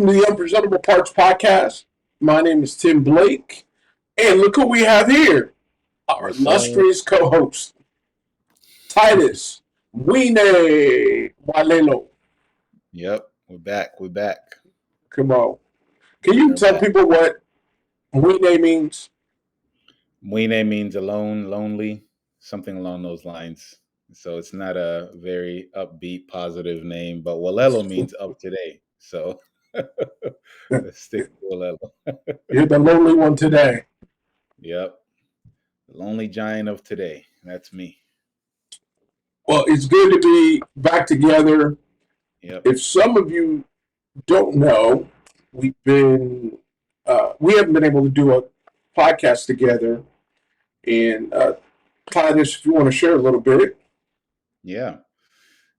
Welcome to the Unpresentable Parts podcast. My name is Tim Blake, and look who we have here, our Yes, sir. illustrious co-host, Titus Walelo. Yep, we're back. We're back. Come on. Can you We're tell back. people what Wine means? Mwine means alone, lonely, something along those lines. So it's not a very upbeat, positive name, but Walelo means up today. So let's stick to Walelo. You're the lonely one today. Yep, the lonely giant of today. That's me. Well, it's good to be back together. Yep. If some of you don't know, we haven't been able to do a podcast together. And Titus, if you want to share a little bit. Yeah.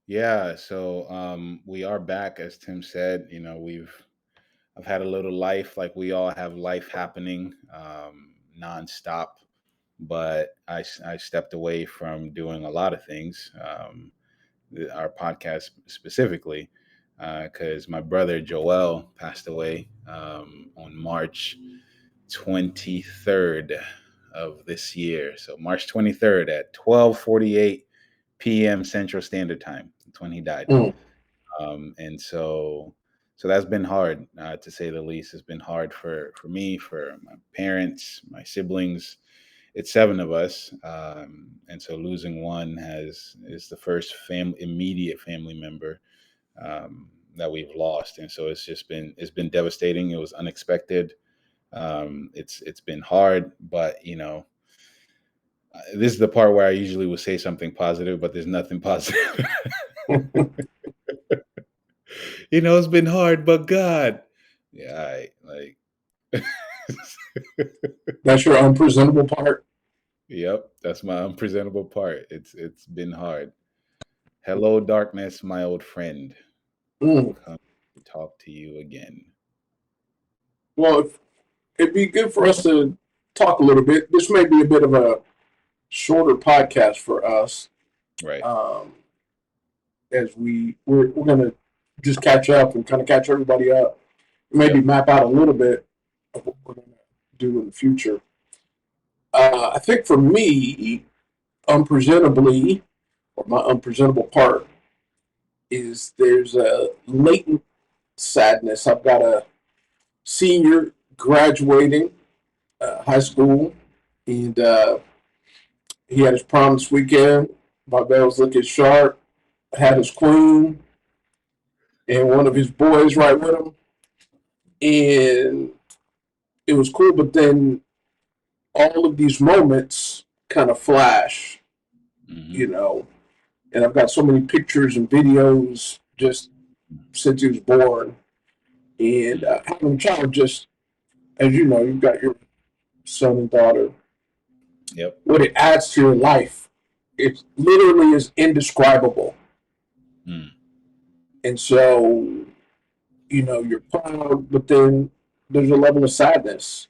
Yeah. So we are back, as Tim said. I've had a little life, like we all have life happening nonstop. But I stepped away from doing a lot of things, our podcast specifically, because my brother Joel passed away on March 23rd of this year. So March 23rd at 12:48 p.m. Central Standard Time. That's when he died. Mm. And so that's been hard, to say the least. It's been hard for me, for my parents, my siblings. It's seven of us, and so losing one is the first immediate family member that we've lost, and so it's been devastating. It was unexpected. It's been hard, but this is the part where I usually would say something positive, but there's nothing positive. It's been hard, but God, yeah, That's your unpresentable part. yep, that's my unpresentable part. It's been hard. Hello, darkness, my old friend. Mm. Come to talk to you again. Well, it'd be good for us to talk a little bit. This may be a bit of a shorter podcast for us, Right. as we're going to just catch up and kind of catch everybody up. Maybe Yep. map out a little bit of what we're going to do in the future. I think for me, unpresentably, or my unpresentable part, is there's a latent sadness. I've got a senior graduating high school, and he had his prom this weekend. My bells looking sharp. Had his queen and one of his boys right with him, and it was cool. But then all of these moments kind of flash, you Mm-hmm. know. And I've got so many pictures and videos just since he was born. And having a child, just as you know, you've got your son and daughter. Yep. What it adds to your life, it literally is indescribable. Mm. And so, you're proud, but then there's a level of sadness.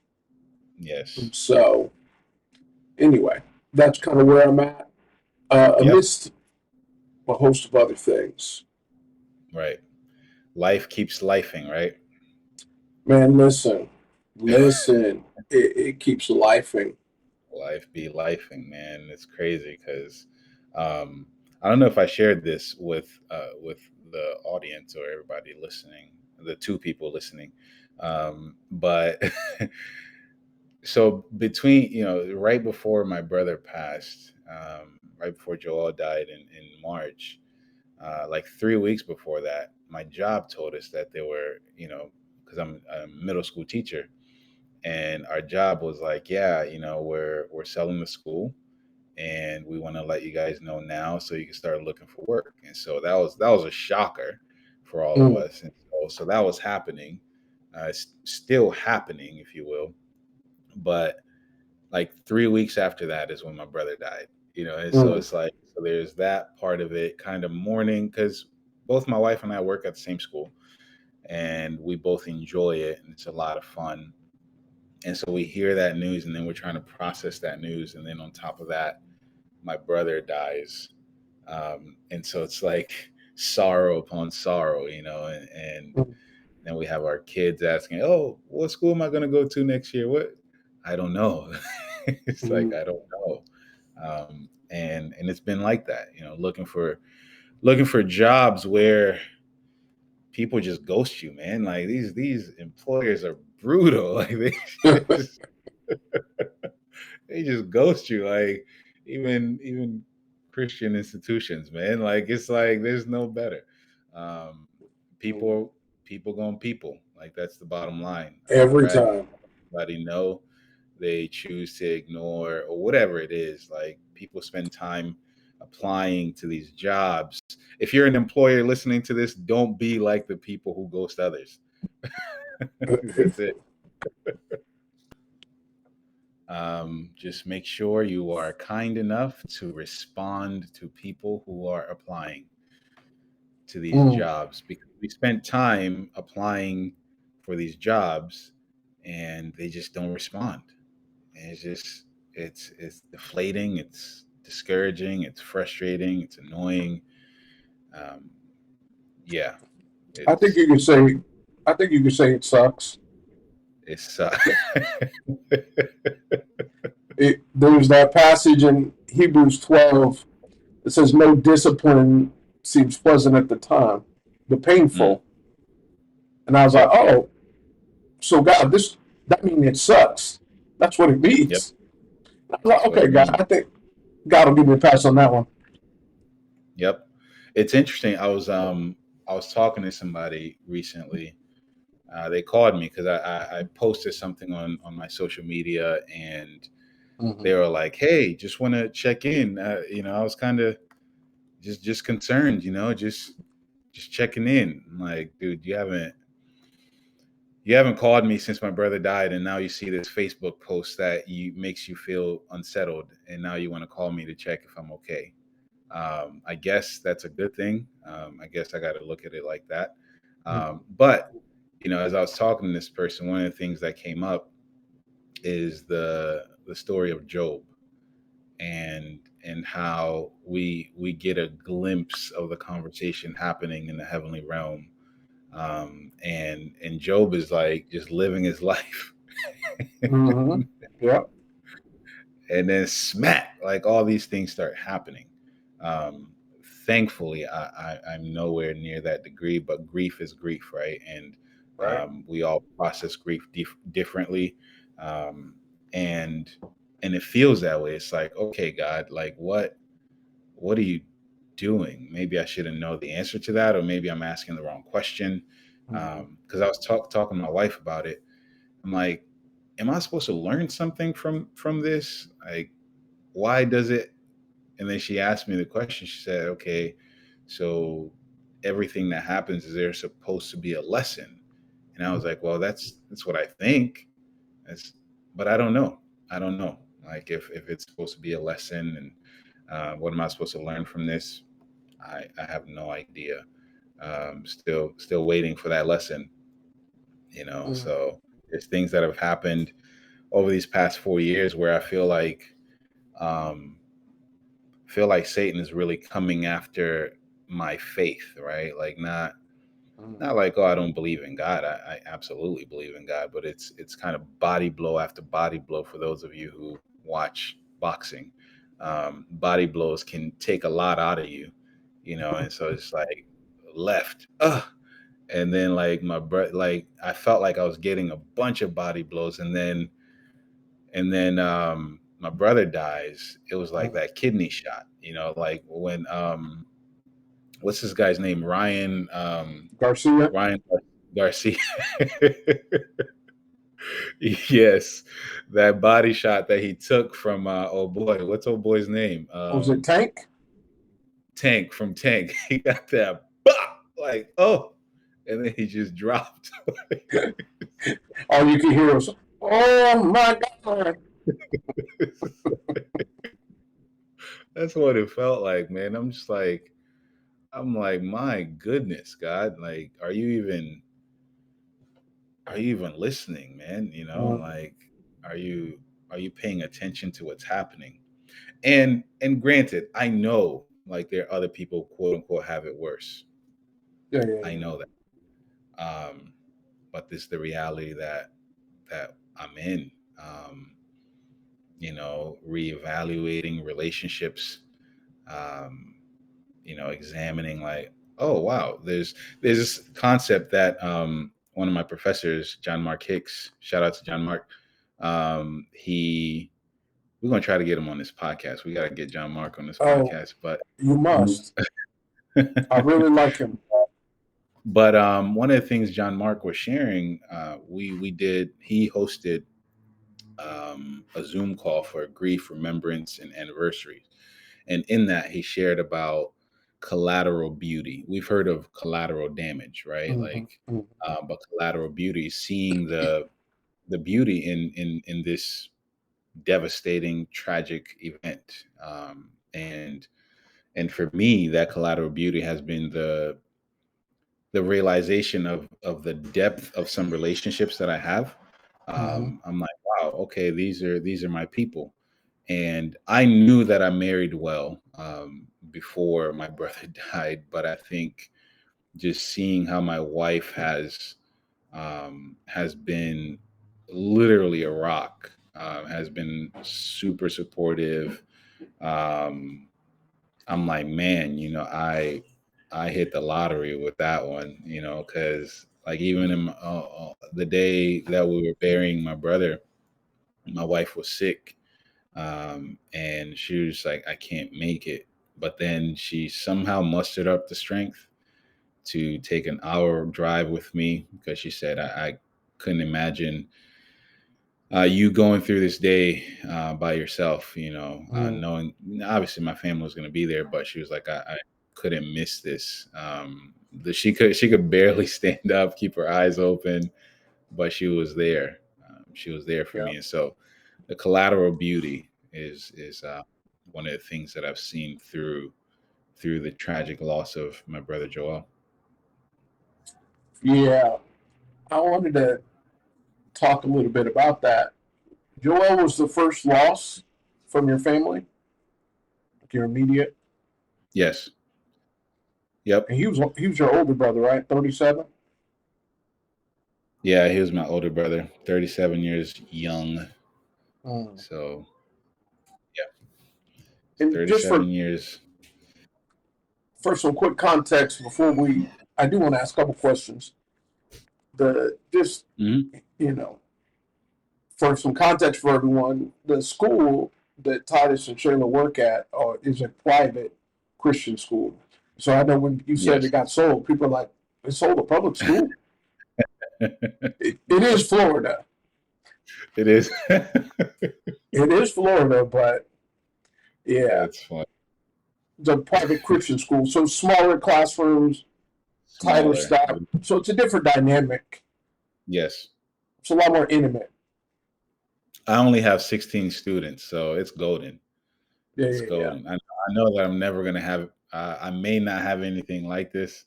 Yes. And so, anyway, that's kind of where I'm at, Yep. amidst a host of other things. Right. Life keeps lifing, right? Man, listen, it keeps lifing. Life be lifing, man. It's crazy because I don't know if I shared this with the audience or everybody listening, the two people listening, but so between right before my brother passed, right before Joel died in March, like 3 weeks before that, my job told us that they were, because I'm a middle school teacher, and our job was like, yeah, we're selling the school, and we want to let you guys know now so you can start looking for work. And so that was a shocker for all of Mm, us, and so that was happening. It's still happening, if you will, but like 3 weeks after that is when my brother died. And so mm, it's like, so there's that part of it, kind of mourning, because both my wife and I work at the same school, and we both enjoy it, and it's a lot of fun. And so we hear that news, and then we're trying to process that news, and then on top of that, my brother dies. And so it's like sorrow upon sorrow, and mm. Then we have our kids asking, "Oh, what school am I going to go to next year?" What? I don't know. It's like Mm. I don't know. And it's been like that, looking for jobs where people just ghost you, man. Like these employers are brutal. Like just they just ghost you. Like even Christian institutions, man. Like it's like there's no better. Um, people people going people. Like that's the bottom line. Every Rather time. everybody know, they choose to ignore or whatever it is. Like people spend time applying to these jobs. If you're an employer listening to this, don't be like the people who ghost others. That's it. Just make sure you are kind enough to respond to people who are applying to these Mm. jobs, because we spent time applying for these jobs and they just don't respond. And it's deflating, it's discouraging, it's frustrating, it's annoying. Um, yeah, I think it's you could say, I think you could say it sucks. it's There's that passage in Hebrews 12 that says, "No discipline seems pleasant at the time, but Mm, painful." And I was like, yep, "Oh, so God, that means it sucks. That's what it yep, means." I was like, that's what "Okay, it God, means. I think God will give me a pass on that one." Yep. It's interesting. I was talking to somebody recently. They called me because I posted something on my social media, and Mm-hmm. they were like, "Hey, just want to check in." I was kind of just concerned, just checking in. I'm like, dude, you haven't called me since my brother died, and now you see this Facebook post that you makes you feel unsettled, and now you want to call me to check if I'm okay. I guess that's a good thing. I guess I got to look at it like that. But as I was talking to this person, one of the things that came up is the story of Job, and how we get a glimpse of the conversation happening in the heavenly realm. And Job is like just living his life, Mm-hmm. Yep. and then smack, like all these things start happening. um Thankfully, I'm nowhere near that degree, but grief is grief, right? And Right. we all process grief differently. um and and it feels that way. It's like, okay, God, like what are you doing? Maybe I shouldn't know the answer to that, or maybe I'm asking the wrong question. Mm-hmm. Because I was talking to my wife about it. I'm like, am I supposed to learn something from this? Like, why does it? And then she asked me the question. She said, okay, so everything that happens, is there supposed to be a lesson? And I was like, well, that's what I think. That's, but I don't know. I don't know. Like if it's supposed to be a lesson, and what am I supposed to learn from this? I have no idea. Still waiting for that lesson. Mm-hmm. So there's things that have happened over these past 4 years where um, feel like Satan is really coming after my faith, right? Like not like, oh, I don't believe in God. I absolutely believe in God, but it's kind of body blow after body blow. For those of you who watch boxing, body blows can take a lot out of you, and so it's like left, and then like like I felt like I was getting a bunch of body blows, and then my brother dies. It was like that kidney shot, like when what's this guy's name? Garcia. Ryan Garcia. Yes, that body shot that he took from oh boy, what's old boy's name? Was it Tank? Tank, from Tank. He got that bop, like, oh, and then he just dropped. All you can hear was, "Oh my God." That's what it felt like, man. I'm like, my goodness, God, like, are you even listening, man? Like, are you are you paying attention to what's happening? And granted, I know like there are other people, quote unquote, have it worse. Yeah, yeah, I yeah. know that. Um, but this is the reality that I'm in. Reevaluating relationships, um, examining like, oh wow, there's this concept that one of my professors, John Mark Hicks, shout out to John Mark, he we're gonna try to get him on this podcast. We gotta get John Mark on this Oh, podcast, but you must. I really like him. but one of the things John Mark was sharing, he hosted a Zoom call for grief, remembrance, and anniversaries. And in that, he shared about collateral beauty. We've heard of collateral damage, right? Hmm. Like, Hmm. but collateral beauty, seeing the beauty in this devastating, tragic event. And for me, that collateral beauty has been the realization of the depth of some relationships that I have. Hmm. I'm like, wow, okay, these are my people. And I knew that I married well before my brother died, but I think just seeing how my wife has been literally a rock, has been super supportive. Um, I'm like, man, I hit the lottery with that one, because like even the day that we were burying my brother, my wife was sick, and she was like, I can't make it. But then she somehow mustered up the strength to take an hour drive with me because she said, I couldn't imagine you going through this day by yourself, Hmm. knowing obviously my family was going to be there, but she was like, I couldn't miss this. She could barely stand up, keep her eyes open, but she was there. She was there for Yeah. me, and so the collateral beauty is one of the things that I've seen through the tragic loss of my brother Joel. Yeah. I wanted to talk a little bit about that. Joel was the first loss from your family, like your immediate, Yes. Yep. and he was your older brother, right? 37. Yeah, he was my older brother, 37 years young. Mm. So yeah, And just 37 years. for some quick context before I do want to ask a couple questions. The just Hmm. you know, for some context for everyone, the school that Titus and Shayla work at is a private Christian school. So I know when you said Yes. it got sold, people are like, "It sold a public school." It is Florida. It is. It is Florida, but yeah, That's fun. it's a private Christian school, so smaller classrooms, tighter Smaller. staff. So it's a different dynamic. Yes. It's a lot more intimate. I only have 16 students, so it's golden. Yeah, It's yeah, yeah. golden. I know that I'm never going to have, I may not have anything like this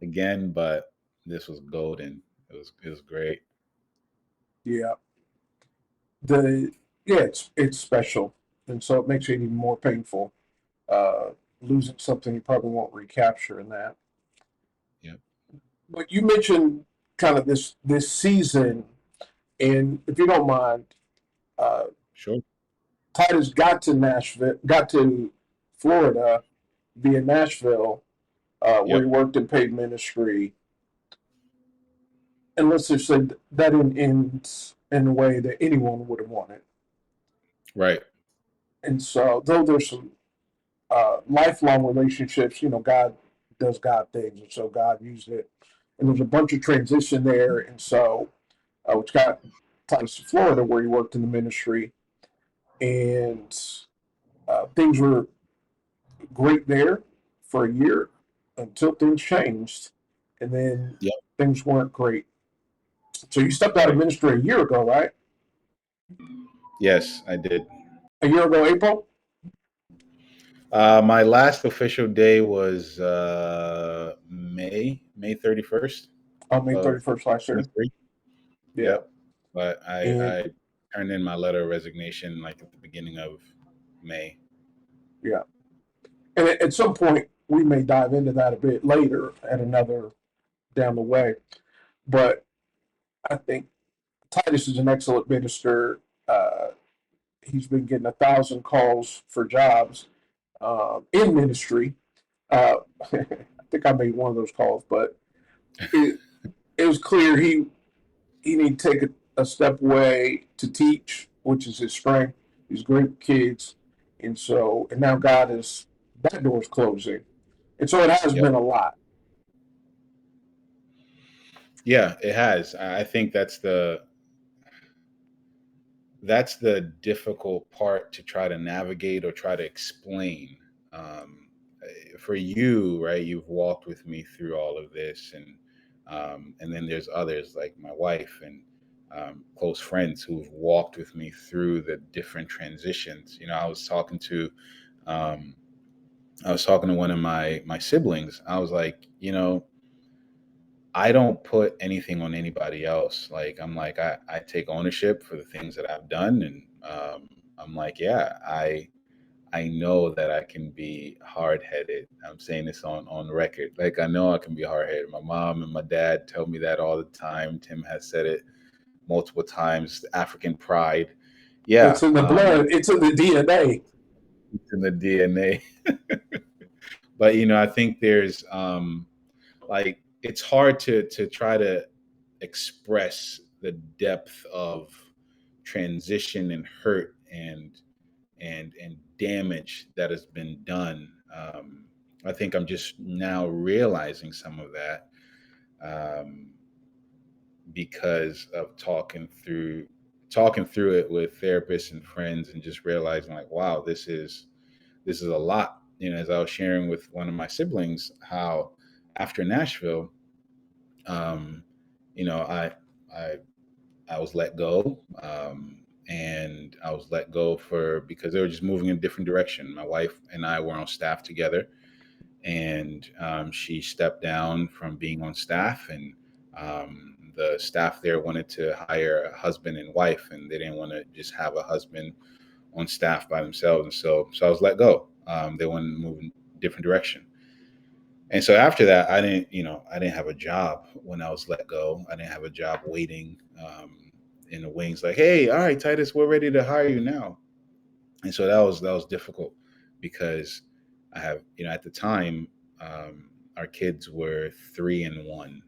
again, but this was golden. It was great. Yeah. The Yeah, it's special, and so it makes it even more painful. Uh, Losing something you probably won't recapture in that. Yep. But you mentioned kind of this season, and if you don't mind, uh, Sure. Titus got to Florida via Nashville, where he Yep. worked in paid ministry, and let's just say that didn't end in a way that anyone would have wanted. Right. And so, though there's some lifelong relationships, God does God things, and so God used it. And there's a bunch of transition there, and so which got Titus to Florida, where he worked in the ministry, and things were great there for a year until things changed, and then Yep. things weren't great. So you stepped out of Right. ministry a year ago, right? Yes, I did. A year ago, April. My last official day was May 31st May of 31st last year. 23. Yeah, Yep. But and I turned in my letter of resignation like at the beginning of May. yeah, and at some point we may dive into that a bit later at another down the way. But I think Titus is an excellent minister. He's been getting 1,000 calls for jobs in ministry. I think I made one of those calls, but it it was clear he need to take a step away to teach, which is his strength. He's great with kids, and now God is that door's closing, and so it has Yep. been a lot. Yeah, it has. I think that's the difficult part to try to navigate or try to explain. Um, for you, right? You've walked with me through all of this, and then there's others like my wife and close friends who've walked with me through the different transitions. You know, um, I was talking to one of my siblings. I was like, you know, I don't put anything on anybody else. Like I'm like I take ownership for the things that I've done, and I'm like, yeah, I know that I can be hard headed. I'm saying this on record. Like I know I can be hard headed. My mom and my dad tell me that all the time. Tim has said it multiple times. African pride, It's yeah, in the blood. It's in the DNA. it's in the DNA. But you know, I think there's like it's hard to try to express the depth of transition and hurt and damage that has been done. I think I'm just now realizing some of that um, because of talking through it with therapists and friends, and just realizing like, wow, this is a lot. You know, as I was sharing with one of my siblings, how after Nashville, um, you know, I I was let go, and I was let go for because they were just moving in a different direction. My wife and I were on staff together, and she stepped down from being on staff, and the staff there wanted to hire a husband and wife, and they didn't want to just have a husband on staff by themselves, and so I was let go. They wanted to move in a different direction. And so after that, I didn't have a job when I was let go. I didn't have a job waiting in the wings, like, hey, all right, Titus, we're ready to hire you now. And so that was difficult because I have, at the time, our kids were 3 and 1,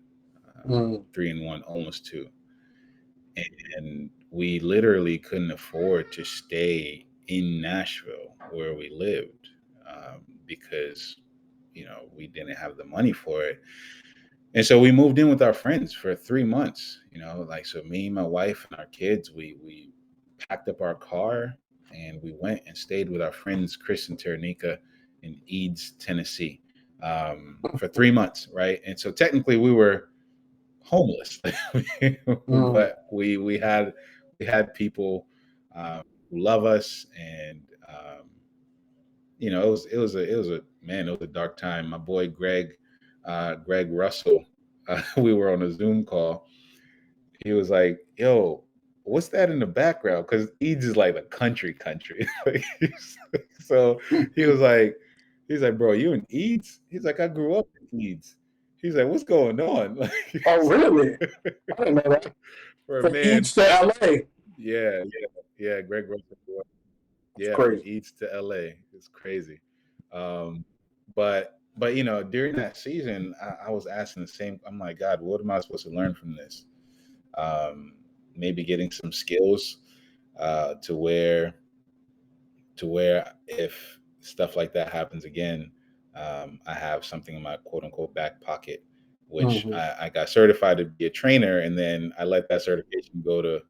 um, Mm. 3 and 1, almost 2, and we literally couldn't afford to stay in Nashville where we lived because we didn't have the money for it. And so we moved in with our friends for 3 months, like, so me, my wife, and our kids, we packed up our car and we went and stayed with our friends, Chris and Taranika, in Eads, Tennessee, for 3 months. Right. And so technically we were homeless, Mm. but we had people who love us. And, it was a man, it was a dark time. My boy Greg Russell, we were on a Zoom call. He was like, "Yo, what's that in the background?" Because Eads is like a country. So he's like, "Bro, you in Eads?" He's like, "I grew up in Eads." He's like, "What's going on?" Oh, really? I didn't know that. For a From man, East to LA. yeah, yeah. Greg Russell grew up, That's yeah, from crazy. Eads to LA. It's crazy. Um, but during that season, I was asking the same. I'm like, God, what am I supposed to learn from this? um, Maybe getting some skills to where if stuff like that happens again, I have something in my quote unquote back pocket, which Hmm. I got certified to be a trainer, and then I let that certification go to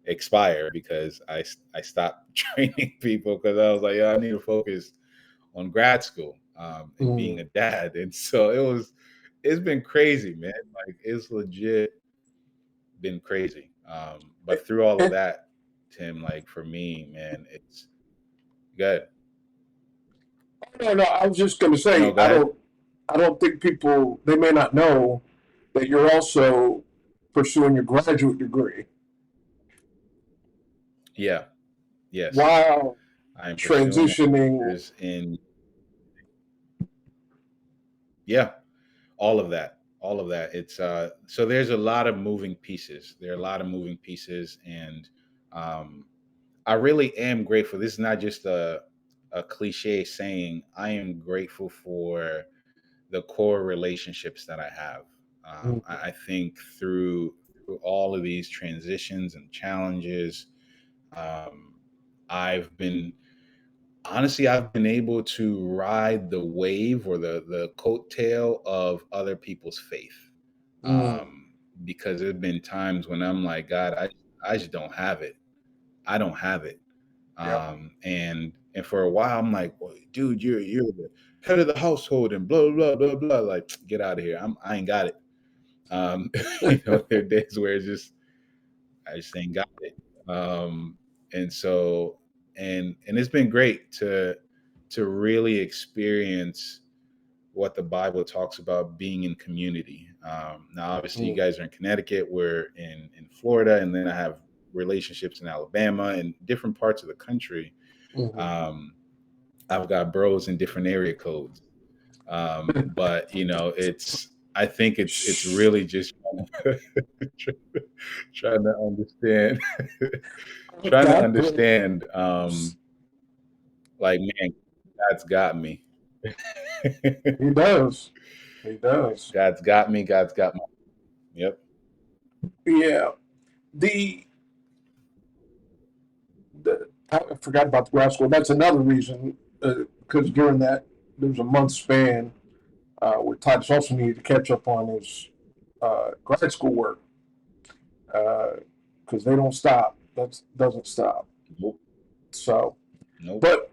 expire because I stopped training people because I was like, yeah, I need to focus on grad school and being Mm. a dad, and so it's been crazy, man. Like it's legit been crazy. But through all of And, that, Tim, like for me, man, it's good. no, no, I was just going to No, say, go ahead. I don't think people they may not know that you're also pursuing your graduate degree Yeah, yes, while I am pursuing my transitioning. master's in, yeah, all of that, all of that. It's so there's a lot of moving pieces. There are a lot of moving pieces, and um, I really am grateful. This is not just a cliche saying. I am grateful for the core relationships that I have. Mhm. I think through all of these transitions and challenges, um, I've been honestly, I've been able to ride the wave or the coattail of other people's faith. Mm. Um, because there have been times when I'm like, God, I just don't have it. I don't have it. Yep. And for a while I'm like, well, dude, you're the head of the household and blah blah blah blah. Like, get out of here. I ain't got it. Um, there are days where it's just I just ain't got it. Um, and so and it's been great to really experience what the Bible talks about being in community. Now, obviously, you Mm. guys are in Connecticut. We're in Florida, and then I have relationships in Alabama and different parts of the country. Mhm. Um, I've got bros in different area codes, but it's. I think it's Shh. really just trying to understand, trying to God bless. understand. Like, man, God's got me. He does. He does. God's got me. God's got my. Yep. Yeah. The, I forgot about the grad school. That's another reason, because during that there was a month span where Titus also needed to catch up on his grad school work because they don't stop. That doesn't stop. Nope. So, Nope. but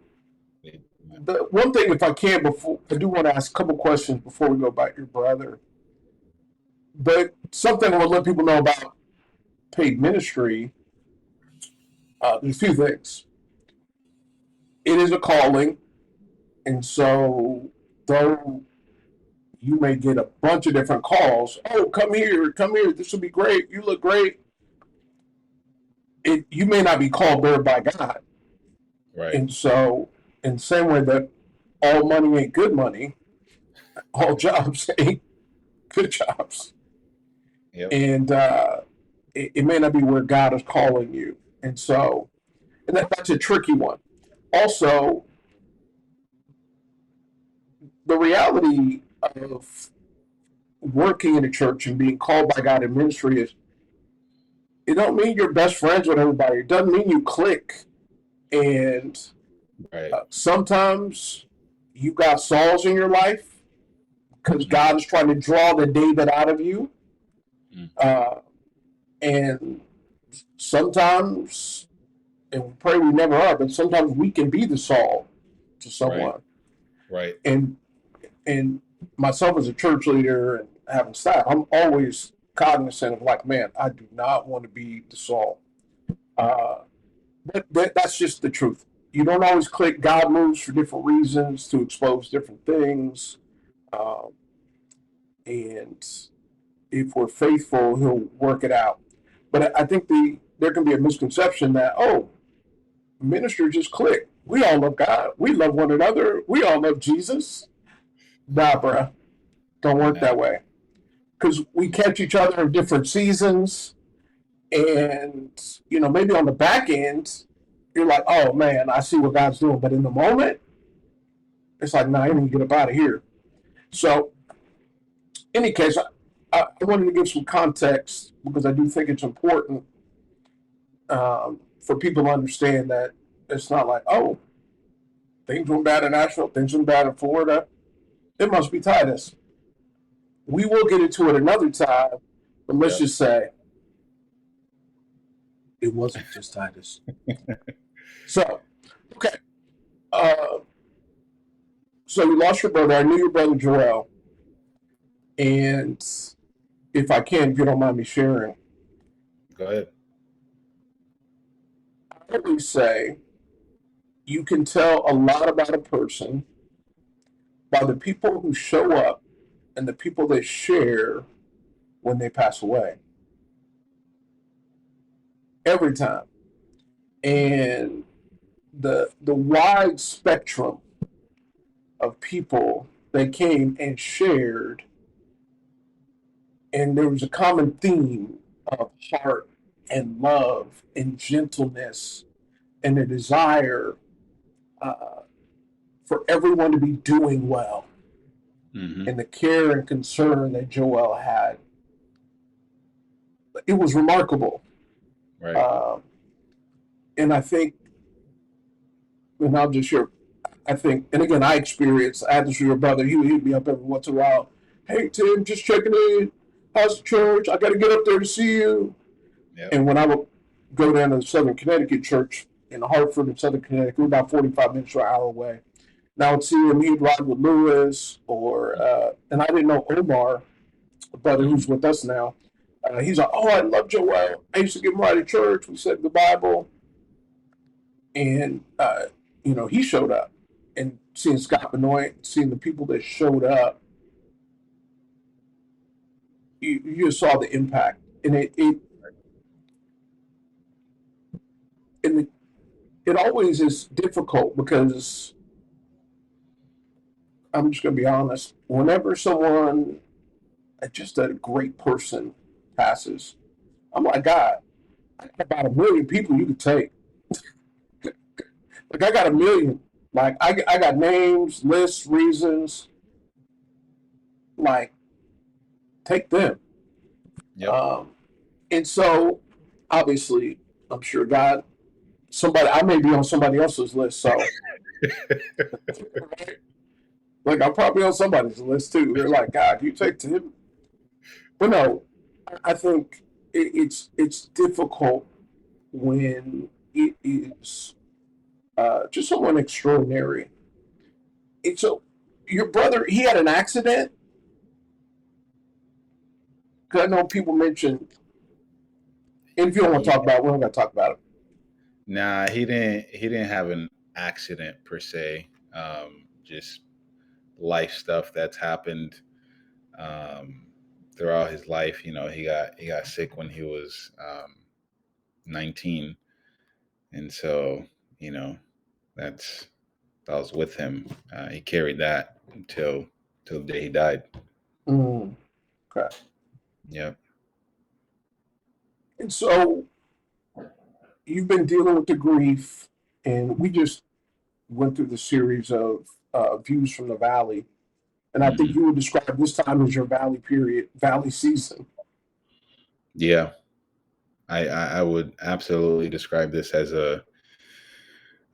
the one thing, if I can, before I do want to ask a couple questions before we go about your brother. But something I want to let people know about paid ministry. There's a few things. It is a calling, and so though you may get a bunch of different calls. Oh, come here, come here. This will be great. You look great. You may not be called there by God, Right. and so in the same way that all money ain't good money, all jobs ain't good jobs, Yep. and it may not be where God is calling you, and so that's a tricky one. Also, the reality of working in a church and being called by God in ministry is it don't mean you're best friends with everybody. It doesn't mean you click. And Right. sometimes you got Sauls in your life because Mm, God is trying to draw the David out of you. mm. Uh, and sometimes, and we pray we never are, but sometimes we can be the Saul to Right. someone. Right. And and myself as a church leader and having staff, I'm always cognizant of like, man, I do not want to be the Saul. Uh, that's just the truth. You don't always click. God moves for different reasons to expose different things, um, and if we're faithful, He'll work it out. But I think there can be a misconception that ministry just click. We all love God. We love one another. We all love Jesus. Nah, bruh, don't work Nah. that way. Because we catch each other in different seasons, and maybe on the back end, you're like, oh man, I see what God's doing. But in the moment, it's like, nah, I need to get up out of here. So, in any case, I wanted to give some context because I do think it's important for people to understand that it's not like, oh, things went bad in Nashville, things went bad in Florida. It must be Titus. We will get into it another time, but let's Yep. just say it wasn't just Titus. So, okay. Uh, so you lost your brother. I knew your brother Joel. And if I can, if you don't mind me sharing, Go ahead. I always say you can tell a lot about a person by the people who show up and the people they share when they pass away. Every time. And the wide spectrum of people that came and shared And there was a common theme of heart and love and gentleness and a desire uh, for everyone to be doing well, Mm-hmm. and the care and concern that Joel had. It was remarkable. Right. Um, and I think, and I'll just share, I think, and again, I had this with your brother. He'd be up every once in a while. Hey, Tim, just checking in. How's the church? I got to get up there to see you. Yep. And when I would go down to the Southern Connecticut church in Hartford in Southern Connecticut, we're about 45 minutes to an hour away. And I would see him, he'd ride with Lewis, and I didn't know Omar, a brother Mm-hmm. who's with us now. He's like, oh, I love Joel. I used to get him right to church. We said the Bible. And, he showed up. And seeing Scott Benoit, seeing the people that showed up, you just saw the impact. And it always is difficult because I'm just going to be honest. Whenever someone, just a great person, passes, I'm like, God, I got about a million people you could take. Like, I got a million. Like, I got names, lists, reasons. Like, take them. Yep. Um, and so, obviously, I'm sure God, I may be on somebody else's list. So, like, I'm probably on somebody's list too. They're like, God, you take him. But no, I think it's difficult when it is just someone extraordinary. And so your brother, he had an accident. Because I know people mention, and if you don't want to Yeah. talk about it, we don't got to talk about it. Nah, he didn't have an accident per se. Just life stuff that's happened um, throughout his life. He got sick when he was 19, and so you know that's that was with him. He carried that until the day he died. Mm, okay. Yep. And so you've been dealing with the grief, and we just went through the series of views from the valley. And I think Hmm. you would describe this time as your valley period, valley season. Yeah, I would absolutely describe this as a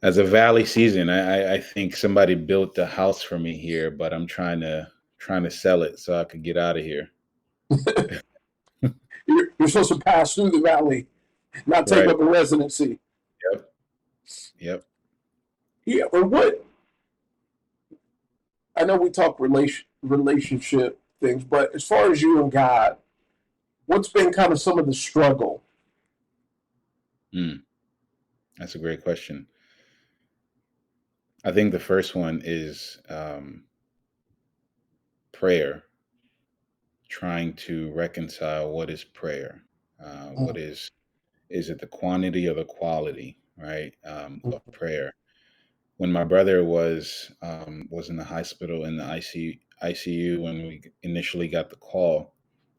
valley season. I think somebody built the house for me here, but I'm trying to sell it so I could get out of here. You're supposed to pass through the valley, not take Right. up a residency. Yep. Yep. Yeah, or what? I know we talk relationship things, but as far as you and God, what's been kind of some of the struggle? Mm, that's a great question. I think the first one is prayer, trying to reconcile what is prayer. What Mm, is it the quantity or the quality, right? mm, Of prayer. When my brother was in the hospital in the ICU when we initially got the call,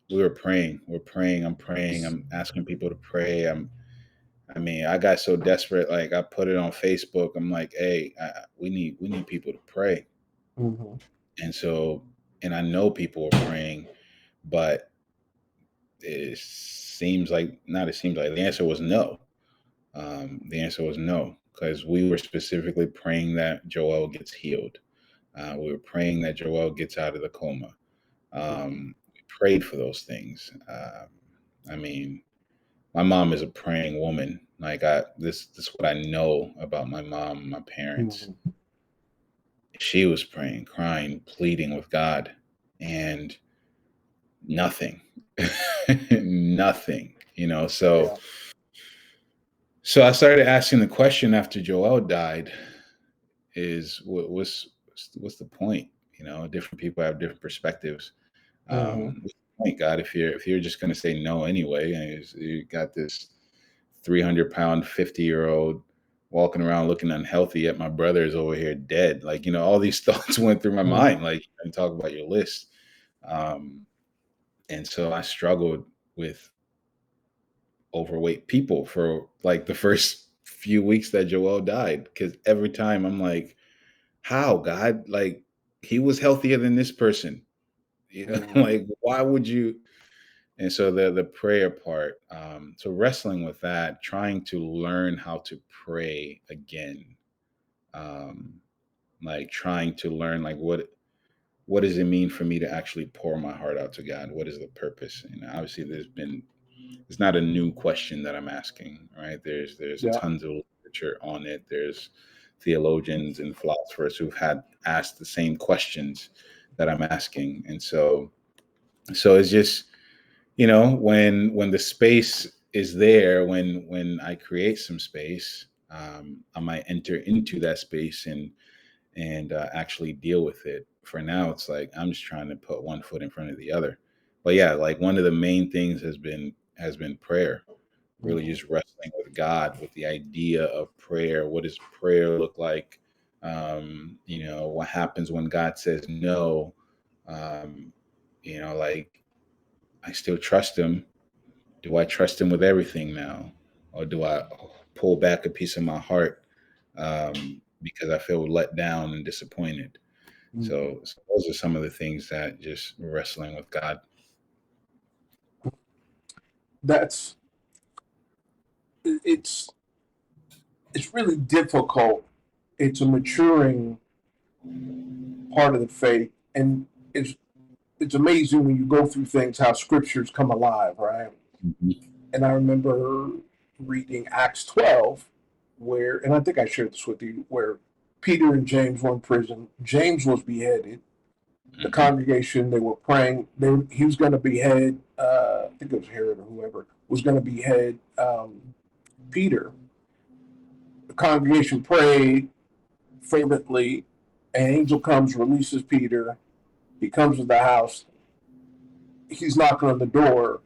we were praying. We're praying. I'm praying. I'm asking people to pray. I mean, I got so desperate. Like I put it on Facebook. I'm like, hey, we need people to pray. mhm, And so, and I know people were praying, but it seems like not. It seems like the answer was no. The answer was no because we were specifically praying that Joel gets healed. We were praying that Joel gets out of the coma. We prayed for those things. I mean, my mom is a praying woman. Like this is what I know about my mom, my parents. mhm. She was praying, crying, pleading with God, and nothing, nothing. So Yeah. so I started asking the question after Joel died: Is what's the point? Different people have different perspectives. Mhm, What's the point, God, if you're just going to say no anyway, and you got this 300-pound 50-year-old walking around looking unhealthy, yet my brother is over here dead. Like, all these thoughts went through my mhm, mind. Like, and talk about your list. Um, And so I struggled with overweight people for like the first few weeks that Joel died. Because every time I'm like, how, God? Like, he was healthier than this person. You know, Mm. like, why would you? And so the prayer part, so wrestling with that, trying to learn how to pray again, um, like trying to learn like what does it mean for me to actually pour my heart out to God? What is the purpose? And obviously, it's not a new question that I'm asking, right? There's Yeah. tons of literature on it. There's theologians and philosophers who've had asked the same questions that I'm asking, and so it's just, when the space is there, when I create some space, I might enter into that space and actually deal with it. For now, it's like I'm just trying to put one foot in front of the other. But yeah, like one of the main things has been prayer. Really, Mm. just wrestling with God, with the idea of prayer. What does prayer look like? What happens when God says no? Um, like, I still trust Him. Do I trust Him with everything now, or do I pull back a piece of my heart because I feel let down and disappointed? Mm. So those are some of the things that just wrestling with God. That's it's it's really difficult. It's a maturing part of the faith, and it's amazing when you go through things how scriptures come alive, right? Mhm. And I remember reading Acts 12, where, and I think I shared this with you, where Peter and James were in prison. James was beheaded. The Mhm. congregation, they were praying. He was going to behead, I think it was Herod or whoever, was going to behead Peter. The congregation prayed fervently. An angel comes, releases Peter. He comes to the house. He's knocking on the door.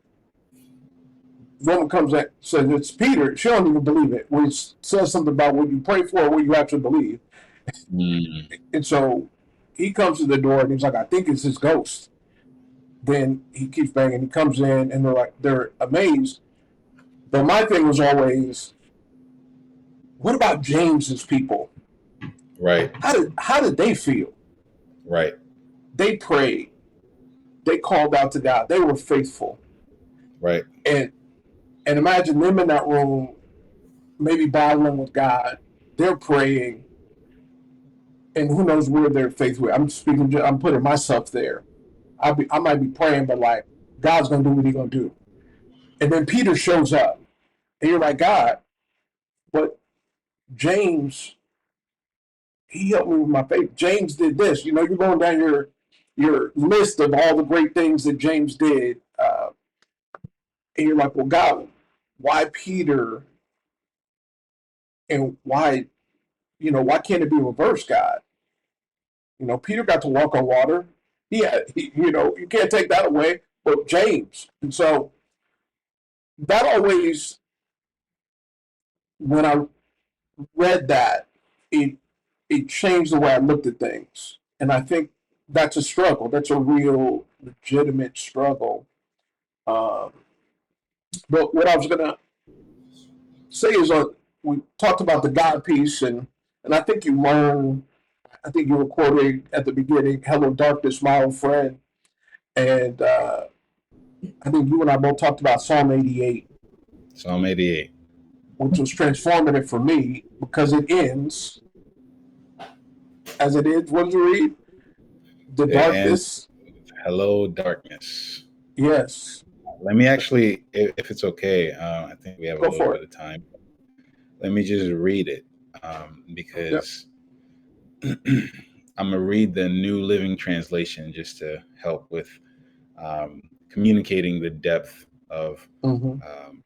Woman comes in, says it's Peter. She don't even believe it. When it says something about what you pray for, what you actually believe. Mm. And so he comes to the door and he's like, I think it's his ghost. Then he keeps banging. He comes in and they're amazed. But my thing was always, what about James's people? Right, How did they feel? right, They prayed. They called out to God. They were faithful. right. And and imagine them in that room, maybe battling with God. They're praying, and who knows where their faith will. I'm speaking. I'm putting myself there. I might be praying, but like God's gonna do what He's gonna do. And then Peter shows up, and you're like, God, but James, he helped me with my faith. James did this. You're going down your list of all the great things that James did, and you're like, well, God, why Peter, and why can't it be reversed, God? Peter got to walk on water. You can't take that away. But James, and so that always, when I read that, it it changed the way I looked at things, and I think that's a struggle. That's a real legitimate struggle. Um, but what I was gonna say is, we talked about the God piece, and I think you learn. I think you were quoting at the beginning, "Hello, darkness, my old friend," and I think you and I both talked about Psalm 88, Psalm 88. which was transformative for me because it ends as it is. What did you read? The It ends, darkness. hello, darkness. Yes. Let me actually, if it's okay, I think we have a Go little for it. bit of time. Let me just read it Yep. because I'm going to read the New Living Translation just to help with communicating the depth Mm-hmm. um,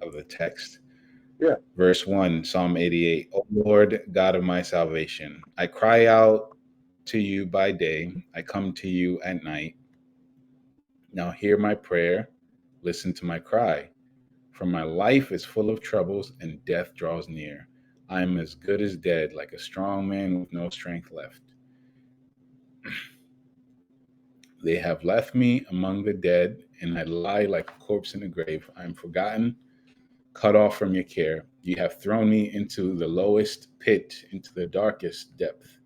of the text. Yeah. Verse 1, Psalm 88. O Lord, God of my salvation, I cry out to you by day, I come to you at night. Now hear my prayer, listen to my cry. For my life is full of troubles and death draws near. I am as good as dead, like a strong man with no strength left. They have left me among the dead, and I lie like a corpse in the grave. I am forgotten, cut off from your care. You have thrown me into the lowest pit, into the darkest depth.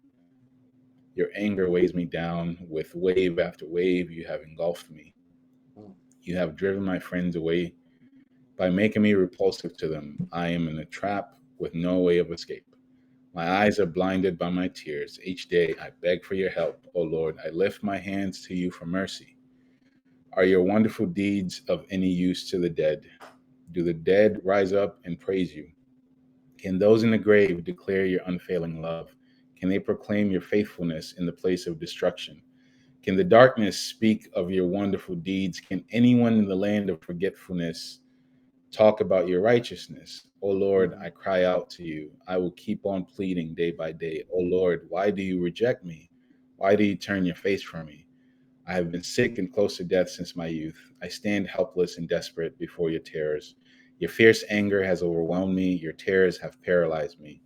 Your anger weighs me down with wave after wave. You have engulfed me. You have driven my friends away by making me repulsive to them. I am in a trap with no way of escape. My eyes are blinded by my tears. Each day I beg for your help, O Lord. I lift my hands to you for mercy. Are your wonderful deeds of any use to the dead? Do the dead rise up and praise you? Can those in the grave declare your unfailing love? Can they proclaim your faithfulness in the place of destruction? Can the darkness speak of your wonderful deeds? Can anyone in the land of forgetfulness talk about your righteousness? O Lord, I cry out to you. I will keep on pleading day by day. O Lord, why do you reject me? Why do you turn your face from me? I have been sick and close to death since my youth. I stand helpless and desperate before your terrors. Your fierce anger has overwhelmed me. Your terrors have paralyzed me.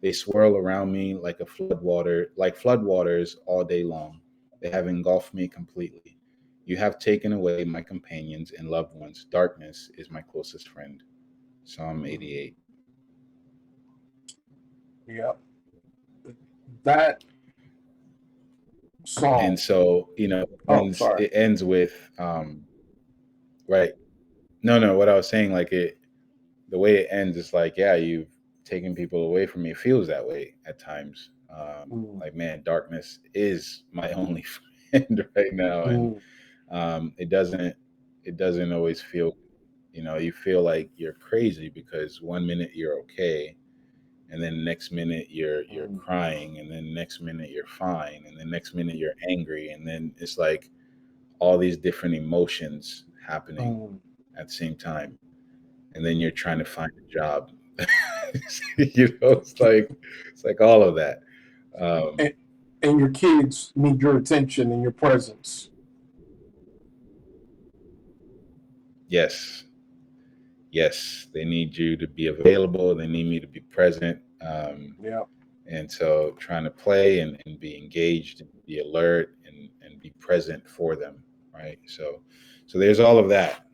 They swirl around me like a like floodwaters all day long. They have engulfed me completely. You have taken away my companions and loved ones. Darkness is my closest friend. Psalm 88. Yeah, that And song. so, Oh, sorry. it ends with right. No, what I was saying, like the way it ends is like, yeah, you've taken people away from me. It feels that way at times. Mm, Like, man, darkness is my only friend right now. And mm, it doesn't always feel, you feel like you're crazy because one minute you're okay, and then next minute you're mm, crying, and then next minute you're fine, and then next minute you're angry, and then it's like all these different emotions happening mm. at the same time, and then you're trying to find a job. It's like all of that. um And, and your kids need your attention and your presence. yes, yes, they need you to be available, they need me to be present. Yeah. And so trying to play and be engaged and be alert and be present for them, right? So there's all of that.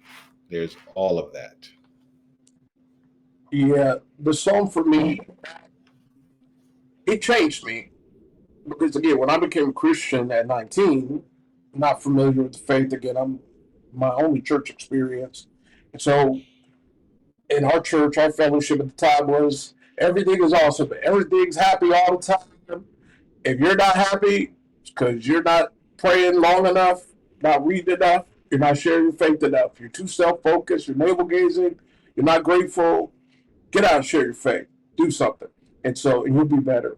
There's all of that. Yeah. The song for me, it changed me because again, when I became a Christian at 19, not familiar with the faith again, I'm my only church experience. And so in our church, our fellowship at the time was everything is awesome, everything's happy all the time. If you're not happy, it's because you're not praying long enough, not reading enough, you're not sharing your faith enough. You're too self focused, you're navel gazing, you're not grateful. Get out and share your faith. Do something. And you'll be better.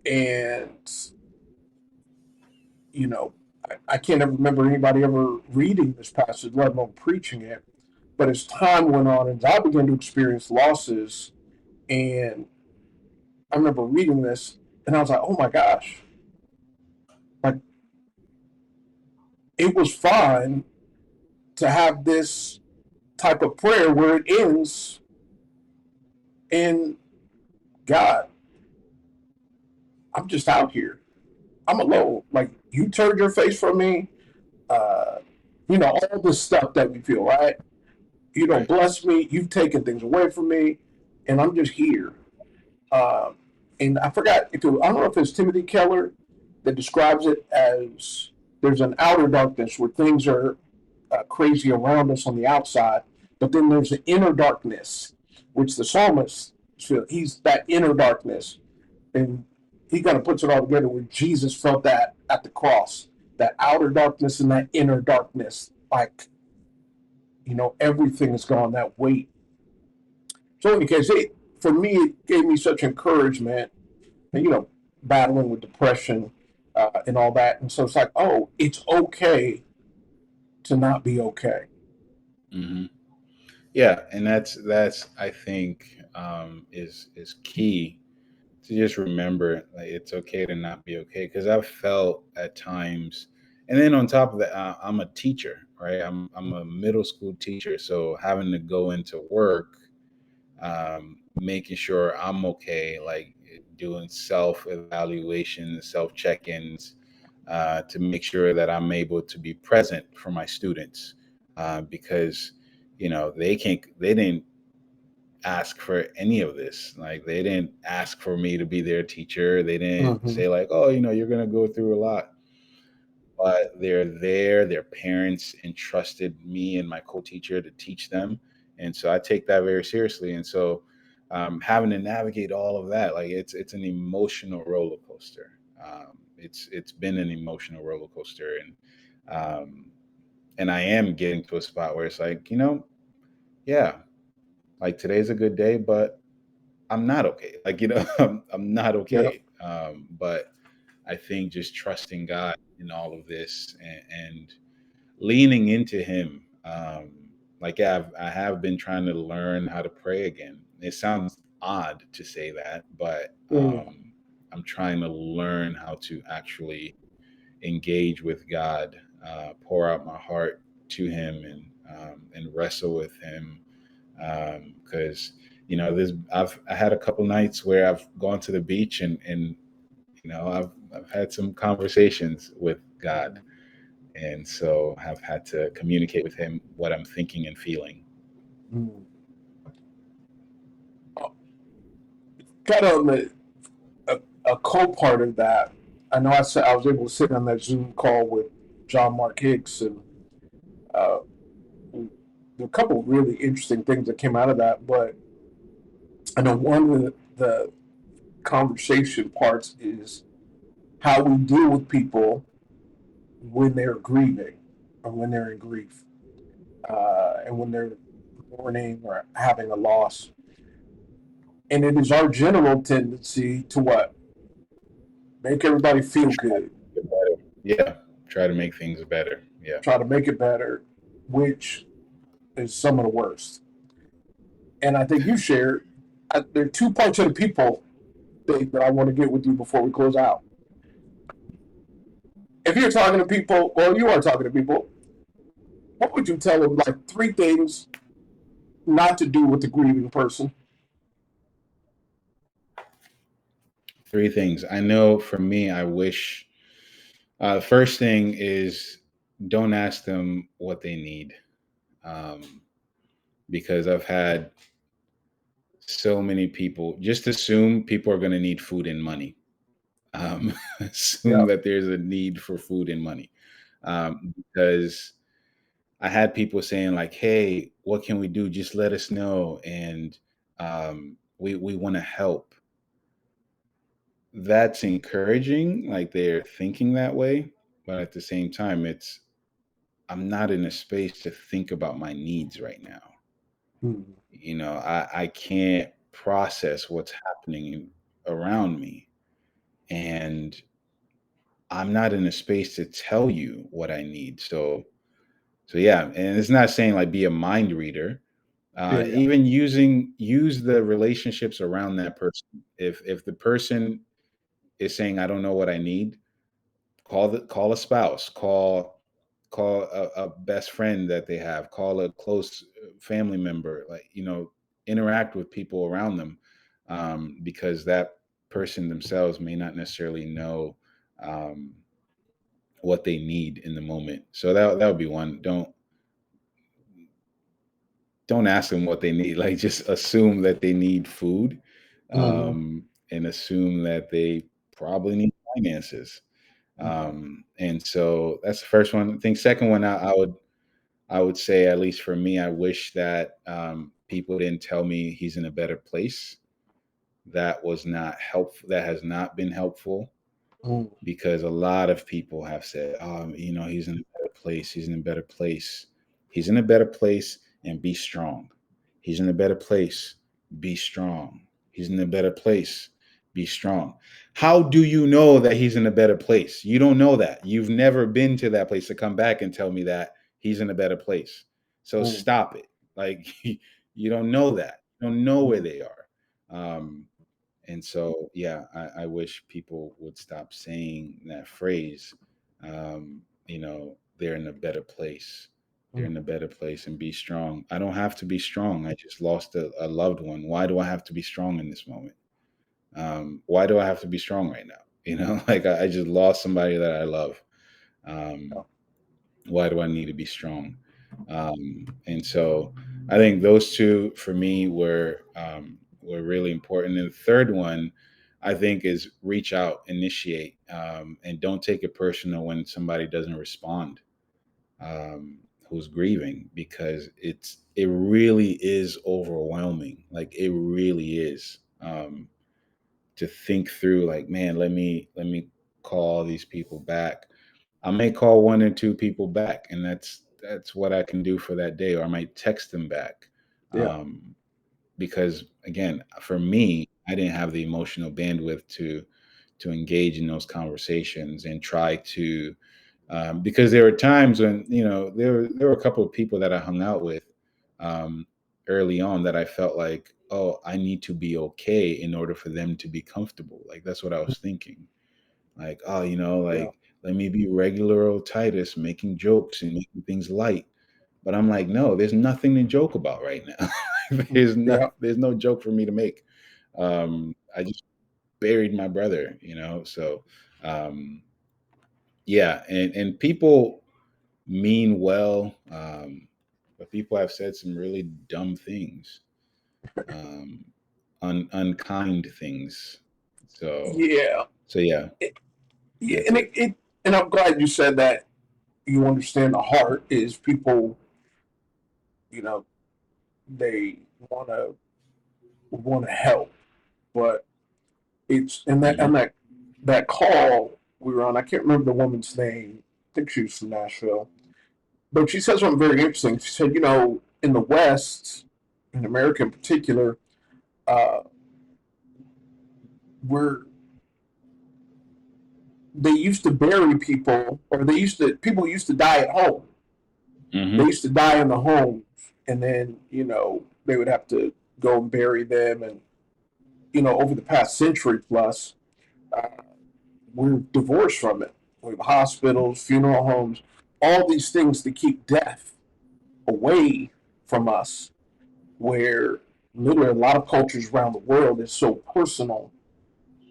And, I can't ever remember anybody ever reading this passage, let alone preaching it. But as time went on and I began to experience losses, and I remember reading this and I was like, oh my gosh, like it was fine to have this type of prayer where it ends in God, I'm just out here. I'm alone. Like you turned your face from me. Uh, all this stuff that we feel, right? You don't Right. bless me. You've taken things away from me, and I'm just here. Um, and I forgot if I don't know if it's Timothy Keller that describes it as there's an outer darkness where things are crazy around us on the outside, but then there's an inner darkness, which the psalmist he's that inner darkness, and he kind of puts it all together where Jesus felt that at the cross, that outer darkness and that inner darkness, like everything is gone, that weight. So in any case, for me, it gave me such encouragement, and battling with depression and all that, and so it's like, oh, it's okay to not be okay. Hmm. Yeah, and that's I think is key to just remember, like, it's okay to not be okay, because I've felt at times. And then on top of that, I'm a teacher, right? I'm a middle school teacher, so having to go into work, making sure I'm okay, like doing self evaluation, self check ins, to make sure that I'm able to be present for my students, because they didn't ask for any of this. Like they didn't ask for me to be their teacher. They didn't Mm-hmm. say like, oh, you're gonna go through a lot. But they're there. Their parents entrusted me and my co-teacher to teach them, and so I take that very seriously. And so, having to navigate all of that, like it's an emotional roller coaster. It's been an emotional roller coaster, um, and I am getting to a spot where it's like, yeah, like today's a good day, but I'm not okay. Like, I'm not Yep. okay. But I think just trusting God in all of this, and leaning into Him. Like, yeah, I have been trying to learn how to pray again. It sounds odd to say that, but Mm. I'm trying to learn how to actually engage with God, pour out my heart to Him, and wrestle with Him. Because I had a couple nights where I've gone to the beach, and I've had some conversations with God, and so have had to communicate with Him what I'm thinking and feeling. Mm. Kind of a co-part of that. I know I said I was able to sit on that Zoom call with John Mark Hicks, and uh, a couple of really interesting things that came out of that. But I know one of the conversation parts is how we deal with people when they're grieving or when they're in grief, and when they're mourning or having a loss. And it is our general tendency to what? Make everybody feel Try to good, make it better. Yeah, try to make things better. Yeah. try to make it better, which is some of the worst. And I think you shared, there are two parts of the people thing that I want to get with you before we close out. If you're talking to people, well, you are talking to people, what would you tell them? Like three things not to do with the grieving person. Three things. I know for me, I wish the first thing is don't ask them what they need. Um, because I've had so many people just assume people are going to need food and money. Assume Yeah. that there's a need for food and money. Because I had people saying like, "Hey, what can we do? Just let us know, and we want to help." That's encouraging, like they're thinking that way, but at the same time, I'm not in a space to think about my needs right now. Mm-hmm. I can't process what's happening around me, and I'm not in a space to tell you what I need. So yeah, and it's not saying like be a mind reader. Yeah, yeah. Even use the relationships around that person. If the person is saying I don't know what I need, call a spouse, call a best friend that they have, call a close family member, like interact with people around them, because that person themselves may not necessarily know um, what they need in the moment. So that would be one. Don't ask them what they need. Like just assume that they need food, Mm-hmm. and assume that they probably need finances. And so that's the first one. I think second one, I would say, at least for me, I wish that people didn't tell me he's in a better place. That was not helpful. That has not been helpful, Mm-hmm. because a lot of people have said, he's in a better place. He's in a better place. He's in a better place, and be strong. He's in a better place. Be strong. He's in a better place. Be strong. How do you know that he's in a better place? You don't know that. You've never been to that place to come back and tell me that he's in a better place. So stop it. Like, you don't know that. You don't know where Mm-hmm. they are. And so, yeah, I wish people would stop saying that phrase. They're in a better place. They're in a Mm-hmm. better place, and be strong. I don't have to be strong. I just lost a loved one. Why do I have to be strong in this moment? Why do I have to be strong right now? Like I just lost somebody that I love. Um, why do I need to be strong? And so I think those two for me were really important. And the third one, I think, is reach out, initiate, and don't take it personal when somebody doesn't respond, um, who's grieving, because it really is overwhelming. Like it really is. To think through, like, man, let me call these people back. I may call one or two people back, and that's what I can do for that day, or I might text them back. Yeah. um, because again, for me, I didn't have the emotional bandwidth to engage in those conversations and try to, because there were times when, there were a couple of people that I hung out with, um, early on, that I felt like, oh, I need to be okay in order for them to be comfortable. Like that's what I was thinking. Like, oh, Yeah. like, let me be regular old Titus, making jokes and making things light. But I'm like, no, there's nothing to joke about right now. Yeah. There's no joke for me to make. I just buried my brother, so, um, yeah. And people mean well, but people have said some really dumb things, um, unkind things. So, Yeah. yeah, It- yeah. that's And it. and I'm glad you said that. You understand the heart is people, you know, they want to help, but it's and that Hmm. and that call we were on. I can't remember the woman's name. I think she was from Nashville, but she said something very interesting. She said, in the West, in America in particular, uh, we're they used to bury people, or people used to die at home. They Hmm. used to die in the homes, and then they would have to go and bury them. And over the past century plus, uh, we're divorced from it. We have hospitals, funeral homes, all these things to keep death away from us. Where literally a lot of cultures around the world is so personal,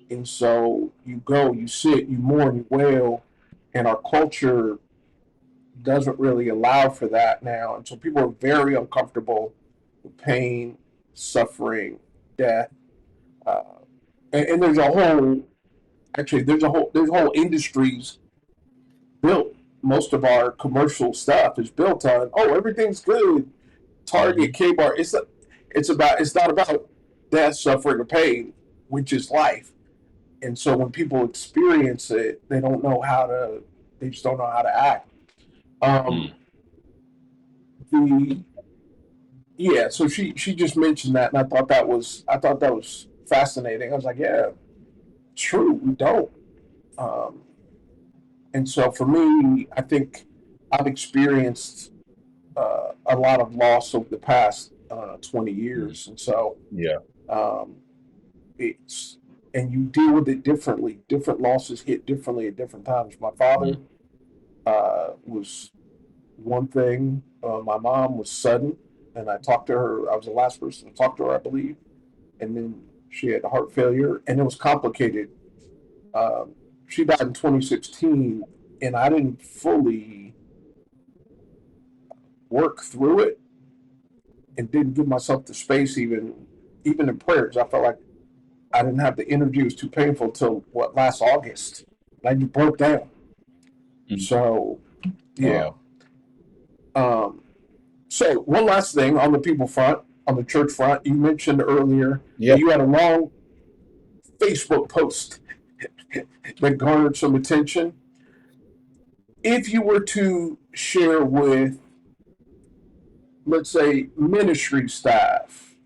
and so you go, you sit, you mourn, you wail, and our culture doesn't really allow for that now. And so people are very uncomfortable with pain, suffering, death. Uh, and there's a whole, actually, there's whole industries built. Most of our commercial stuff is built on, oh, everything's good. Target, Hmm. K-Bar. It's not about death, suffering, or pain, which is life. And so when people experience it, they just don't know how to act. Um, Mm. the Yeah, so she just mentioned that, and I thought that was fascinating. I was like, yeah, true, we don't. Um, and so for me, I think I've experienced a lot of loss over the past 20 Mm. years, and so Yeah. um, it's and you deal with it differently. Different losses hit differently at different times. My father Mm. was one thing. My mom was sudden, and I talked to her. I was the last person to talk to her, I believe, and then she had heart failure, and it was complicated. Um, she died in 2016, and I didn't fully work through it, and didn't give myself the space, even in prayers. I felt like I didn't have the energy; it was too painful till what last August. And I just broke down. Mm. So yeah. Wow. Um, so one last thing on the people front, on the church front, you mentioned earlier that Yeah. you had a long Facebook post that garnered some attention. If you were to share with, let's say, ministry staff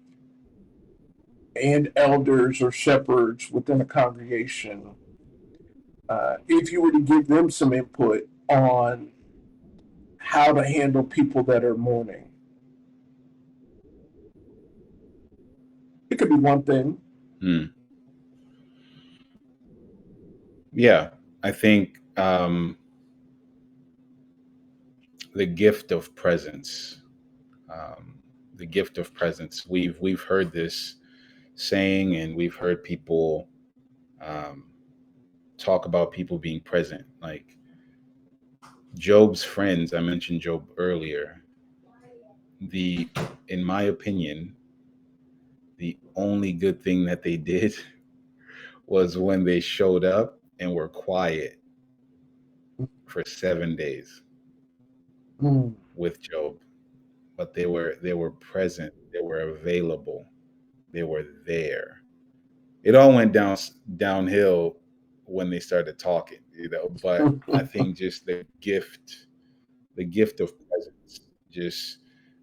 and elders or shepherds within a congregation, if you were to give them some input on how to handle people that are mourning, it could be one thing. Mm. Yeah. I think, the gift of presence. Um, the gift of presence. We've heard this saying, and we've heard people, um, talk about people being present. Like Job's friends, I mentioned Job earlier. The, in my opinion, the only good thing that they did was when they showed up and were quiet for 7 days Mm. with Job. But they were present, they were available, they were there. It all went downhill when they started talking, but I think just the gift of presence, just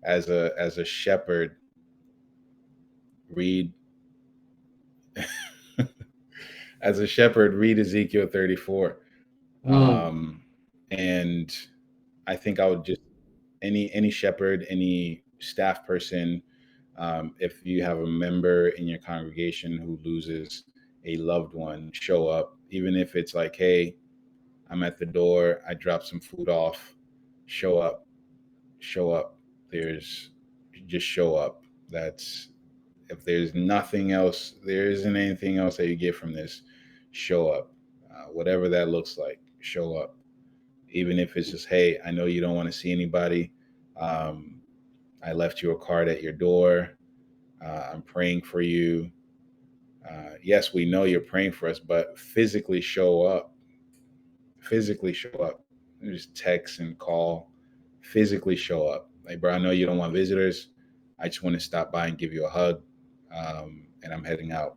as a shepherd, read as a shepherd, read Ezekiel 34. Mm. um and I think I would just, any shepherd, any staff person, if you have a member in your congregation who loses a loved one, show up. Even if it's like, hey, I'm at the door, I dropped some food off. Show up, show up. There's Just show up. That's, if there's nothing else, there isn't anything else that you get from this. Show up, whatever that looks like. Show up, even if it's just, hey, I know you don't want to see anybody. Um, I left you a card at your door. I'm praying for you. Yes, we know you're praying for us, but physically show up. Physically show up. Just text and call. Physically show up. Like, bro, I know you don't want visitors. I just want to stop by and give you a hug. And I'm heading out.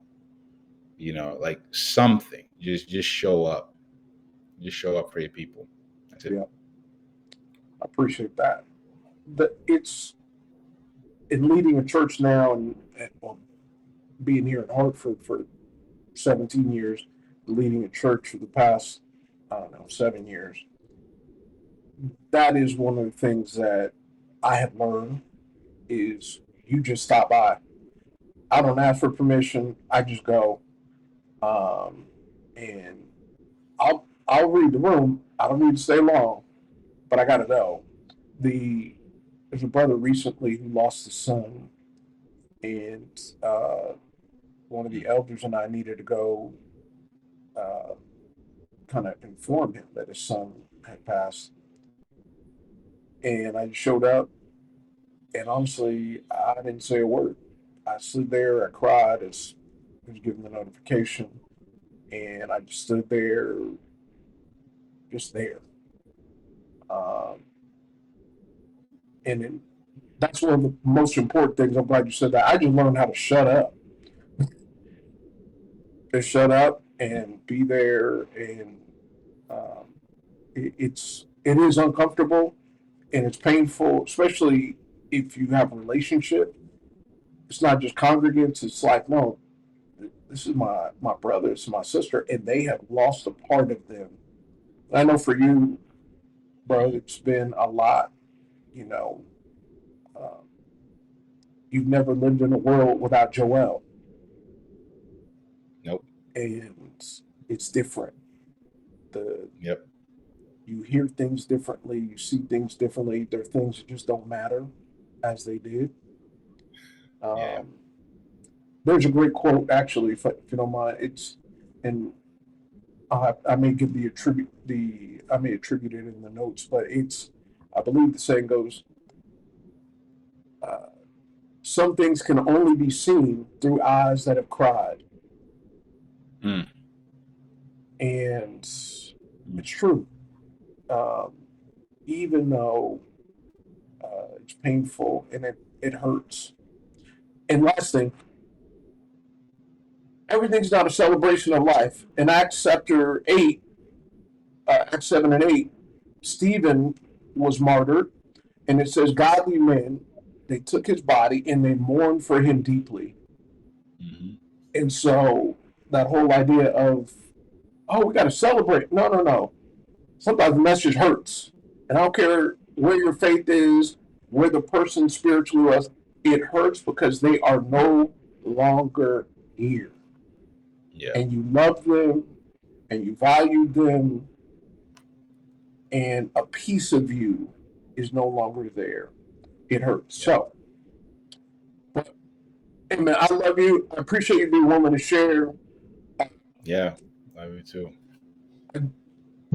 Like something. Just show up. Just show up for your people. That's it. Yeah, I appreciate that. It's in leading a church now, and well, being here in Hartford for 17 years, leading a church for the past, I don't know, 7 years. That is one of the things that I have learned is you just stop by. I don't ask for permission. I just go, and I'll read the room. I don't need to stay long, but I got to know. The There's a brother recently who lost his son, and one of the Mm. elders and I needed to go uh, kind of inform him that his son had passed. And I showed up, and honestly, I didn't say a word. I stood there, I cried as he was given the notification, and I just stood there, just there. Um, and then that's one of the most important things. I'm glad you said that. I just learned how to shut up, just shut up and be there. And um, it is uncomfortable and it's painful, especially if you have a relationship. It's not just congregants. It's like, no, this is my brother, this is my sister, and they have lost a part of them. I know for you, bro, Mhm. it's been a lot. You know, uh, you've never lived in a world without Joel, Nope. and it's different. The Yep. You hear things differently, you see things differently. There are things that just don't matter as they did. Yeah. Um, there's a great quote actually, if you don't mind. It's and I may give the attribute the I may attribute it in the notes, but it's I believe the saying goes, uh, "Some things can only be seen through eyes that have cried," Mm. and Mm. it's true. Um, Even though it's painful and it hurts. And last thing, everything's not a celebration of life. In Acts chapter 8, Acts 7 and 8, Stephen was martyred, and it says, godly men, they took his body and they mourned for him deeply. Mhm. And so that whole idea of, oh, we got to celebrate. No, no, no. Sometimes the message hurts. And I don't care where your faith is, where the person spiritually was, it hurts because they are no longer here. Yeah. And you love them and you value them, and a piece of you is no longer there. It hurts. Yep. So, but, hey man, I love you. I appreciate you being willing to share. Yeah. Love you too.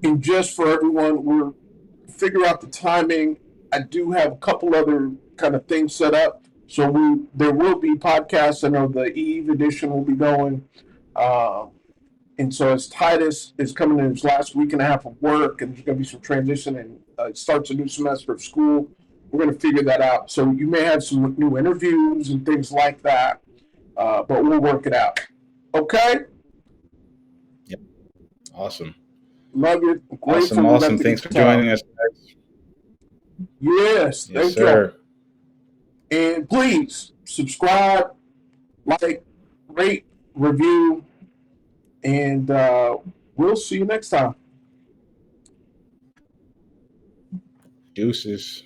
And just for everyone, we're figure out the timing. I do have a couple other kind of things set up, so there will be podcasts. I know the Eve edition will be going, uh, and so as Titus is coming in his last week and a half of work, and there's going to be some transition, and starts a new semester of school. We're going to figure that out. So you may have some new interviews and things like that, but we'll work it out. Okay. Yep. Awesome. Love you. Grateful Awesome. Thanks for joining us, guys. Yes, thank you. And please subscribe, like, rate, review, and we'll see you next time. Deuces.